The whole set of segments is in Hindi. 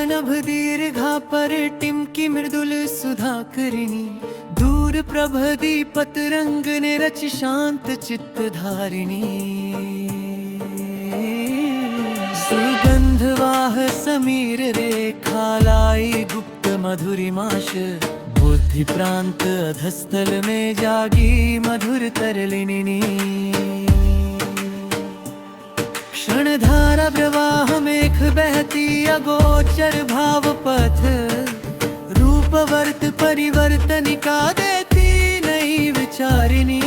नभ दीर्घा पर टिमकी मृदुल सुधाकरिणी दूर प्रभदी पतरंग ने रच शांत चित्त धारिणी सुगंधवाह समीर रेखा लाई गुप्त मधुरिमाश बुद्धि प्रांत अधस्थल में जागी मधुर तरलिनी क्षणधारा प्रवाह मेघ बहती अगोचर भाव पथ रूपवर्त परिवर्तनिका देती नई विचारिणी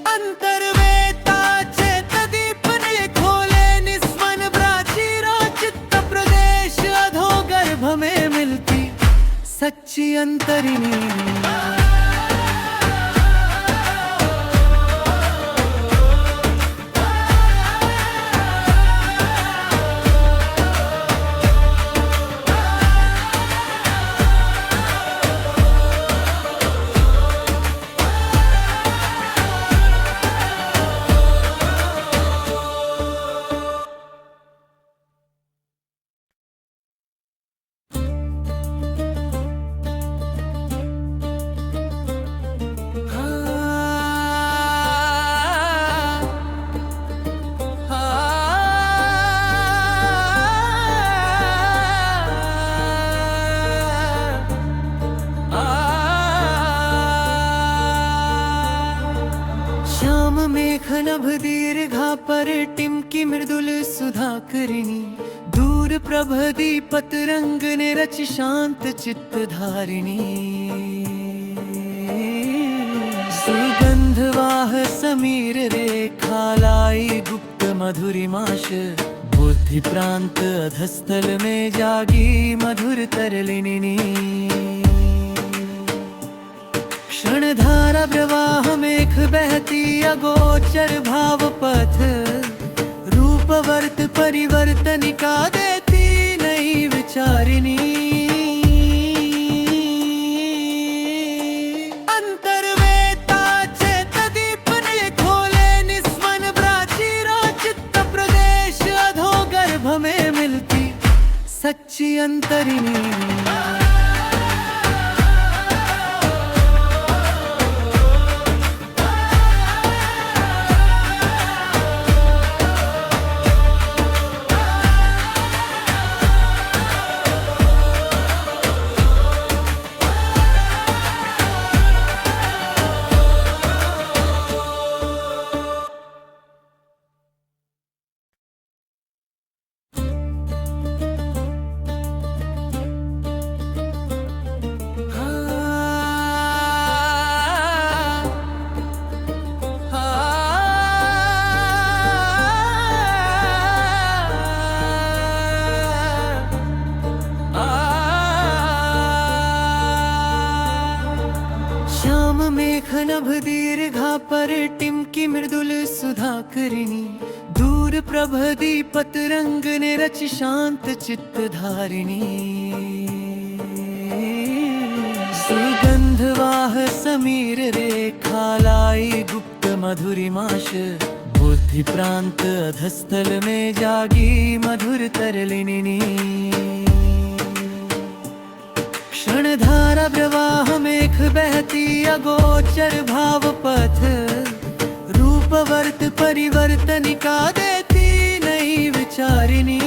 अंतर्वेता चेत दीप ने खोले निस्वन प्राचीरा चित्त प्रदेश अधो गर्भ में मिलती सच्ची अंतरिणी श्याम मेघ नभ दीर्घा पर टिमकी मृदुल सुधाकरिणी दूर प्रभदी पतरंग ने रच शांत चित्त धारिणी सुगंधवाह समीर रेखा लाई गुप्त मधुरिमाश बुद्धि प्रांत अधस्थल में जागी मधुर तरलिनी क्षणधारा प्रवाह मेघ बहती अगोचर भाव पथ रूपवर्त परिवर्तनिका देती नई विचारिणी अंतर्वेता चेत दीप ने खोले निस्वन प्राचीरा चित्त प्रदेश अधो गर्भ में मिलती सच्ची अंतरिणी श्याम मेघ नभ दीर्घा पर टिमकी मृदुल सुधाकरिणी दूर प्रभदी पतरंग ने रच शांत चित्त धारिणी सुगंधवाह समीर रेखा लाई गुप्त मधुरिमाश बुद्धि प्रांत अधस्थल में जागी मधुर तरलिनी क्षणधारा प्रवाह मेघ बहती अगोचर भाव पथ रूपवर्त परिवर्तनिका देती नई विचारिणी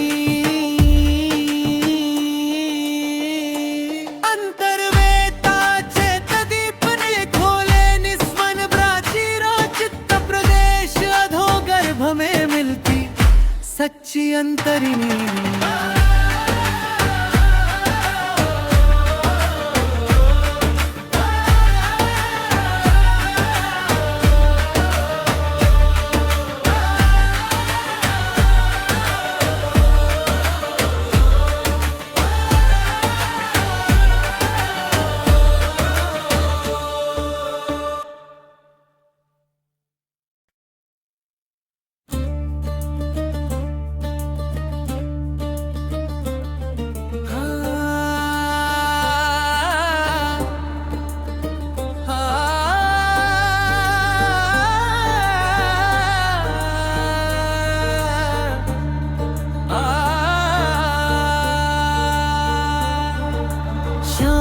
अंतर्वेता चेत दीप ने खोले निस्वन प्राचीरा चित्त प्रदेश अधो गर्भ में मिलती सच्ची अंतरिणी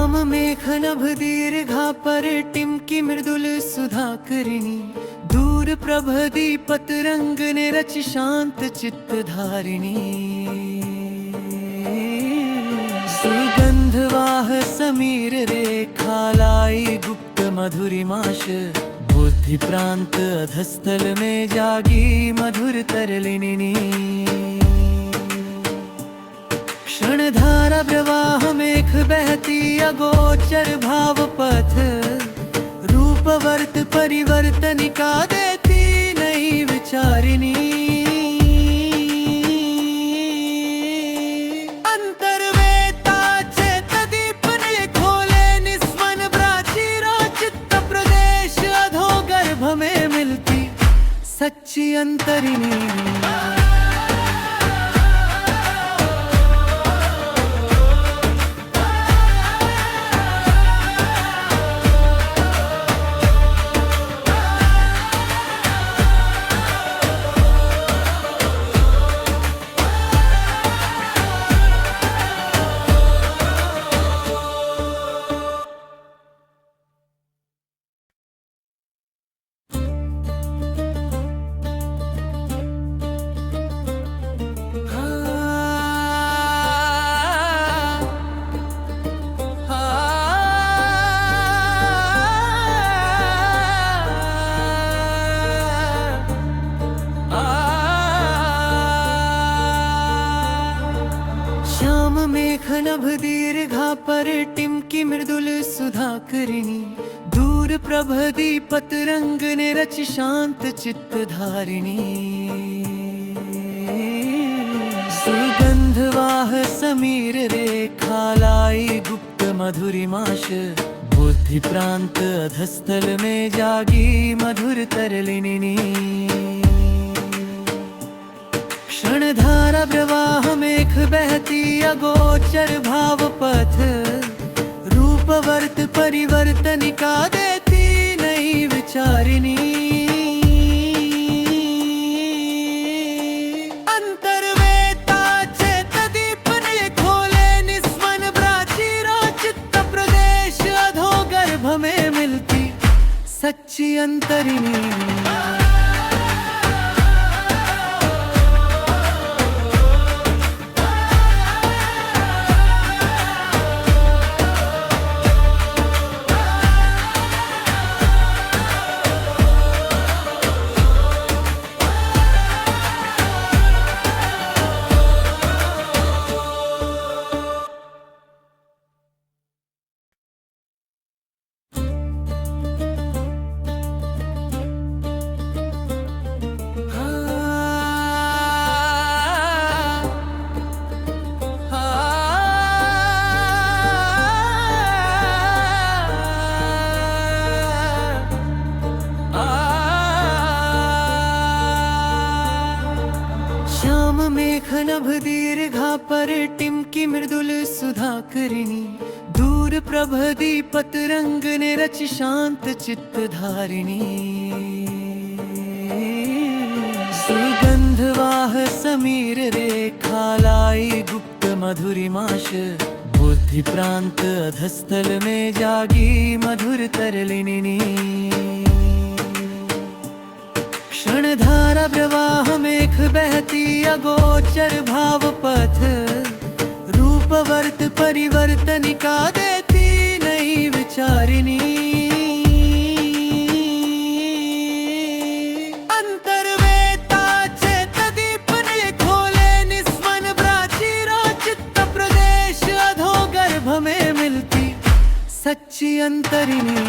श्याम मेघ नभ दीर्घा पर टिमकी मृदुल सुधाकरिणी दूर प्रभ दीपत रंग ने रच शांत चित्त धारिणी सुगंधवाह समीर रेखा लाई गुप्त मधुरिमाश बुद्धि प्रांत अधस्थल में जागी मधुर तरलिनी क्षणधारा प्रवाह मेघ बहती अगोचर भाव पथ रूपवर्त परिवर्तनिका देती नई विचारिणी अंतर्वेता चेत दीप ने खोले निस्वन प्राचीरा चित्त प्रदेश अधो गर्भ में मिलती सच्ची अंतरिणी श्याम मेघ नभ दीर्घा पर टिमकी मृदुल सुधाकरिणी दूर प्रभ दीपत रंग ने रच शांत चित्त धारिणी सुगंधवाह समीर रेखा लाई गुप्त मधुरिमाश बुद्धि प्रांत अधस्थल में जागी मधुर तरलिनी क्षणधारा प्रवाह मेघ बहती अगोचर भाव पथ रूपवर्त परिवर्तनिका देती नई विचारिणी अंतर्वेता चेत दीप ने खोले निस्वन प्राचीरा चित्त प्रदेश अधो गर्भ में मिलती सच्ची अंतरिणी श्याम मेघ नभ दीर्घा पर टिमकी मृदुल सुधाकरिणी दूर प्रभ दीपत रंग ने रच शांत चित्त धारिणी सुगंधवाह समीर रेखा लाई गुप्त मधुरिमाश बुद्धि प्रांत अधस्थल में जागी मधुर तरलिनी क्षणधारा प्रवाह मेघ बहती अगोचर भाव पथ रूपवर्त परिवर्तनिका देती नई विचारिणी अंतर्वेता चेत दीप ने खोले निस्वन प्राचीरा चित्त प्रदेश अधो गर्भ में मिलती सच्ची अंतरिणी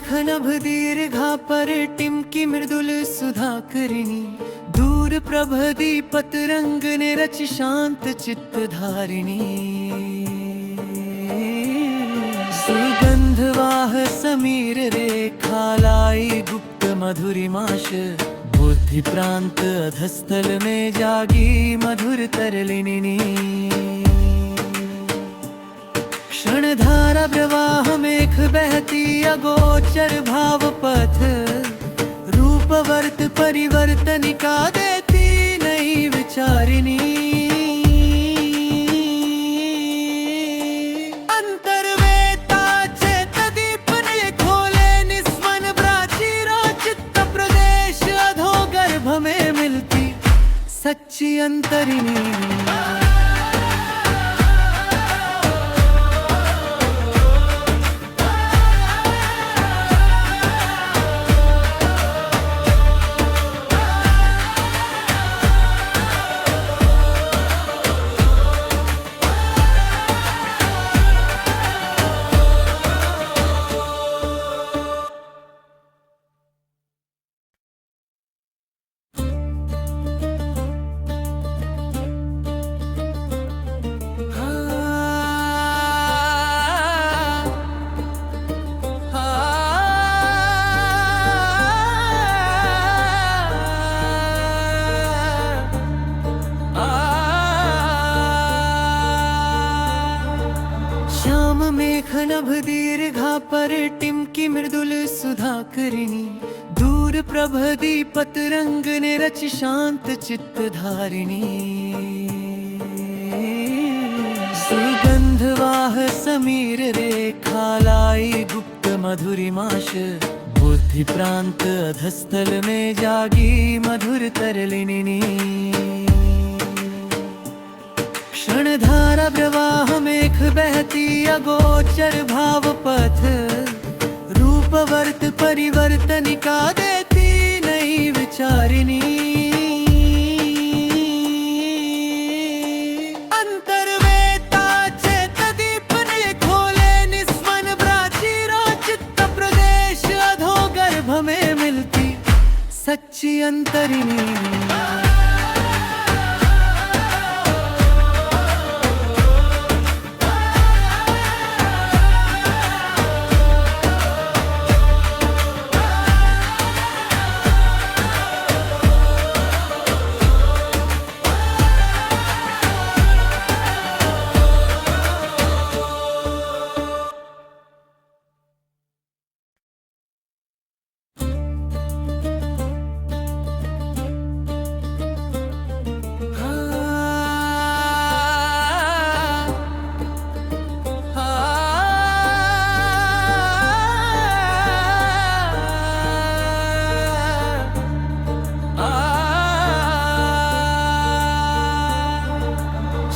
मेघनभ दीर्घा परिटिम्की मृदुल सुधाकरिणी दूर प्रभदीपत रंग ने रच शांत चित्त धारिणी सुगंधवाह समीर रेखालाई गुप्त मधुरिमाश बुद्धि प्रांत अधस्थल में जागी मधुर तरलिनी क्षणधारा प्रवाह मेघ बहती अगोचर भाव पथ रूपवर्त परिवर्तनिका देती नई विचारिणी अंतर्वेता चेत दीप ने खोले निस्वन प्राचीरा चित्त प्रदेश अधो गर्भ में मिलती सच्ची अंतरिणी श्याम मेघनभ दीर्घा परिटिम्की मृदुल सुधाकरिणी दूर प्रभदीपत रंग ने रच शांत चित्त धारिणी सुगंधवाह समीर रेखालाई गुप्त मधुरिमाश बुद्धि प्रांत अधस्थल में जागी मधुर तरलिनी क्षणधारा प्रवाह मेघ बहती अगोचर भाव पथ रूपवर्त परिवर्तनिका देती नई विचारिणी अंतर्वेता चेत दीप ने खोले निस्वन प्राचीरा चित्त प्रदेश अधो गर्भ में मिलती सच्ची अंतरिणी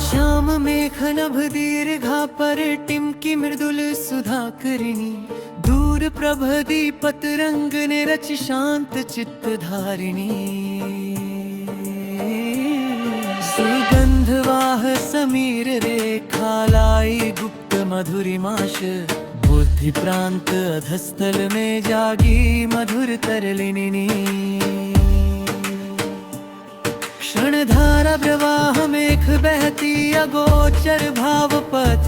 श्याम मेघनभ दीर्घा परिटिम्की मृदुल सुधाकरिणी दूर प्रभदीपत रंग ने रच शांत चित्त धारिणी सुगंधवाह समीर रेखालाई गुप्त मधुरिमाश बुद्धि प्रांत अधस्थल में जागी मधुर तरलिनी क्षणधारा प्रवाह मेघ बहती अगोचर भाव पथ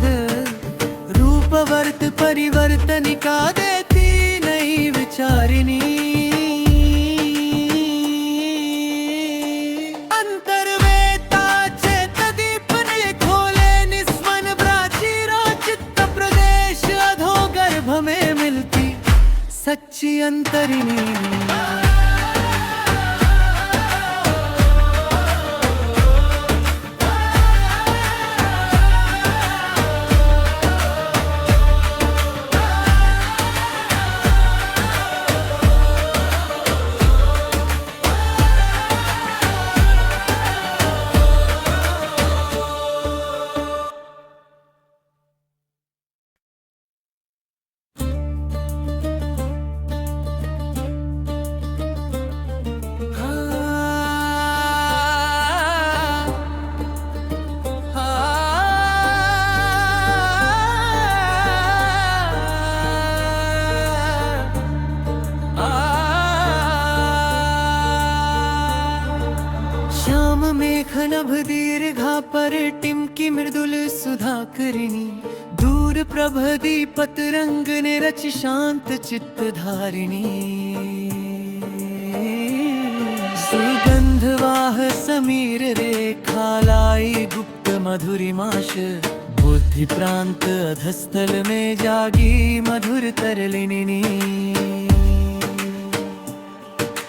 रूपवर्त परिवर्तनिका देती नई विचारिणी अंतर्वेता चेत दीप ने खोले निस्वन प्राचीरा चित्त प्रदेश अधो गर्भ में मिलती सच्ची अंतरिणी टिमकी मृदुल सुधाकरिणी दूर प्रभदीपत रंग ने रचि शांत चित्त धारिणी सुगंधवाह समीर रेखा लाई गुप्त मधुरिमाश बुद्धि प्रांत अधस्थल में जागी मधुर तरलिनी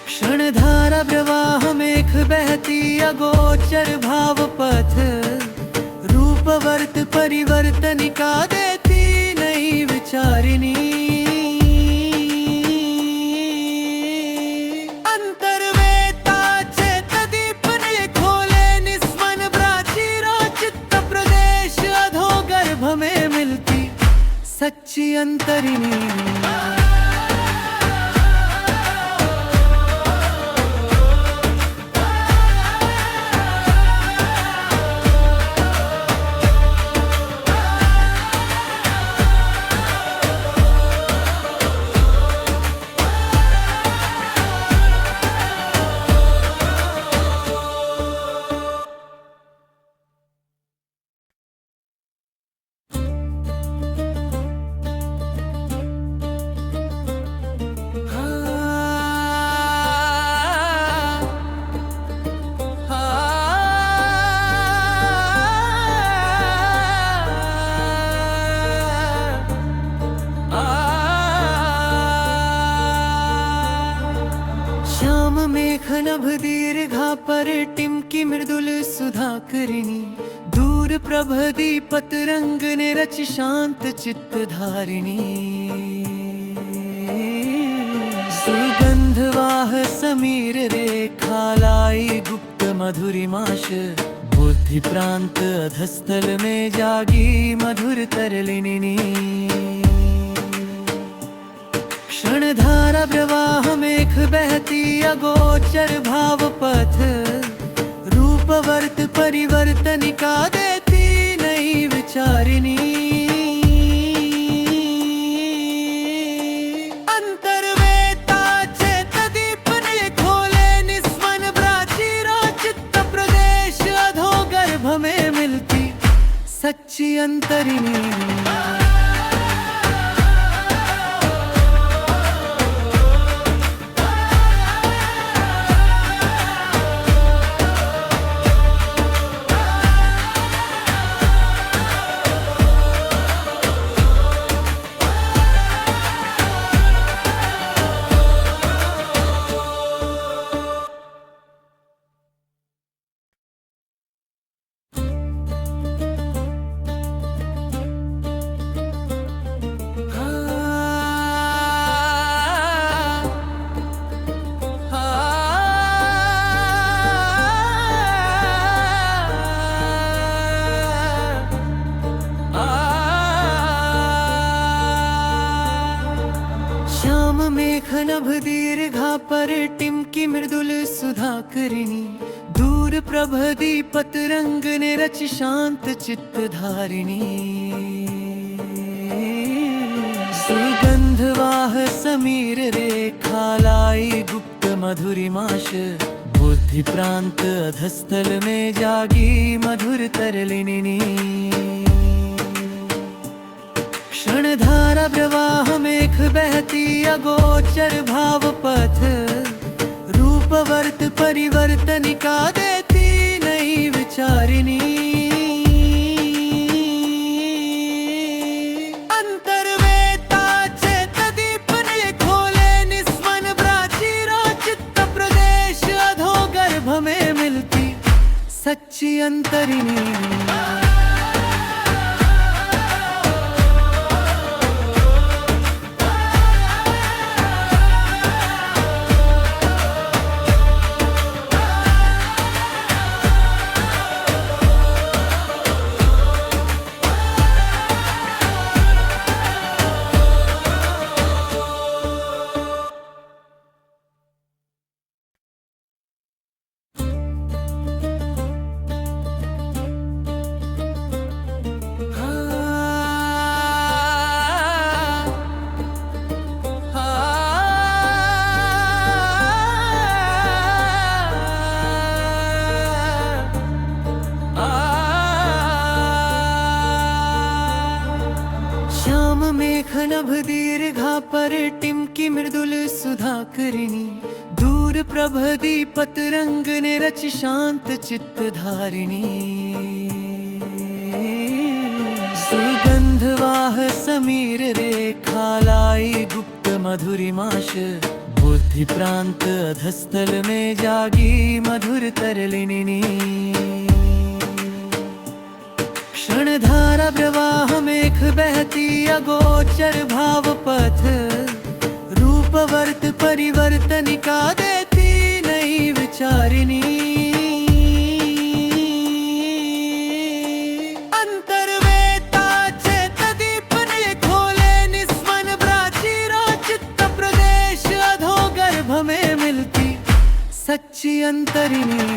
क्षणधारा प्रवाह मेघ बहती अगोचर भाव पथ रूपवर्त परिवर्तनिका देती नई विचारिणी अंतर्वेता चेत दीप ने खोले निस्मन प्राचीरो चित्त प्रदेश अधो गर्भ में मिलती सच्ची अंतरिणी श्याम मेघ नभ दीर्घा पर टिमकी मृदुल सुधाकरिणी दूर प्रभदीपत रंग ने रचि शांत चित्त धारिणी सुगंधवाह समीर रेखा लाई गुप्त मधुरिमाश बुद्धि प्रांत अधस्थल में जागी मधुर तरलिनी क्षणधारा प्रवाह मेघ बहती अगोचर भाव पथ रूपवर्त परिवर्तनिका देती नई विचारिणी अंतर्वेता चेत दीप ने खोले निस्मन प्राचीरो चित्त प्रदेश अधो गर्भ में मिलती सच्ची अंतरिणी श्याम मेघ नभ दीर्घा पर टिमकी मृदुल सुधाकरिणी दूर प्रभदीपत रंग ने रचि शांत चित्त धारिणी सुगंधवाह समीर रेखा लाई गुप्त मधुरिमाश बुद्धि प्रांत अधस्थल में जागी मधुर तरलिनी क्षणधारा प्रवाह मेघ बहती अगोचर भाव पथ रूपवर्त परिवर्तनिका देती नई विचारिणी अंतर्वेता चेत दीप ने खोले निस्मन प्राचीरो चित्त प्रदेश अधो गर्भ में मिलती सच्ची अंतरिणी मेघनभ दीर्घा पर टिमकी मृदुल सुधाकरिणी दूर प्रभ दीपत रंग ने रचि शांत चित्त धारिणी सुगंधवाह समीर रेखा लाई गुप्त मधुरिमाश बुद्धि प्रांत अधस्थल में जागी मधुर तरलिनी क्षणधारा प्रवाह मेघ बहती अगोचर भाव पथ रूपवर्त परिवर्तनिका देती नई विचारिणी अंतर्वेता चेत दीप ने खोले निस्वन प्राचीरा चित्त प्रदेश अधो गर्भ में मिलती सच्ची अंतरिणी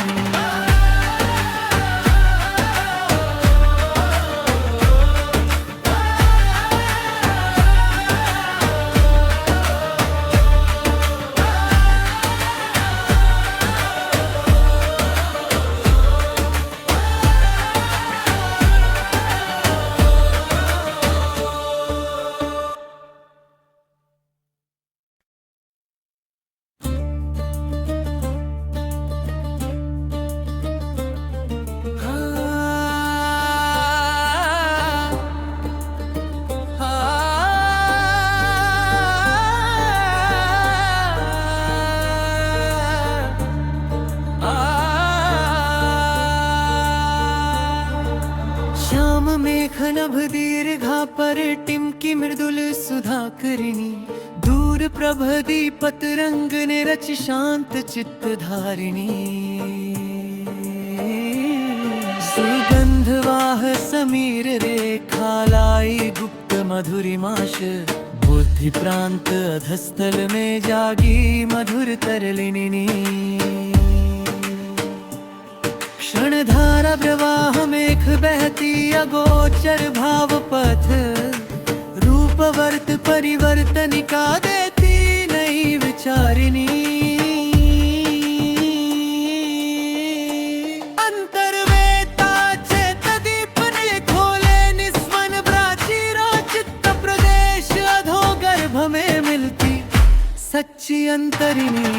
श्याम मेघनभ दीर्घा पर टिमकी मृदुल सुधाकरिणी दूर प्रभ दीपत रंग ने रचि शांत चित्त धारिणी सुगंधवाह समीर रेखा लाई गुप्त मधुरिमाश बुद्धि प्रांत अधस्थल में जागी मधुर तरलिनी क्षणधारा प्रवाह मेघ बहती अगोचर भाव पथ रूपवर्त परिवर्तनिका देती नई विचारिणी अंतर्वेता चेत दीप ने खोले निस्वन प्राचीरा चित्त प्रदेश अधो गर्भ में मिलती सच्ची अंतरिणी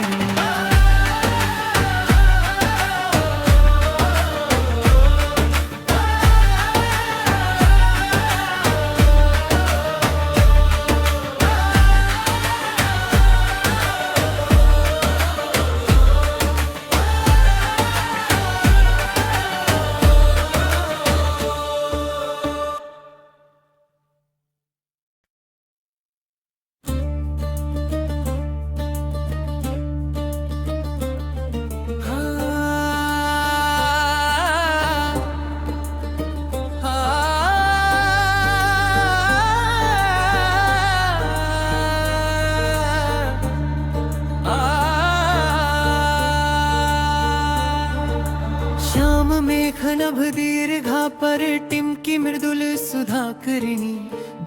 श्याम मेघनभ दीर्घा पर टिमकी मृदुल सुधाकरिणी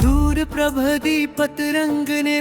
दूर प्रभ दीपत रंग ने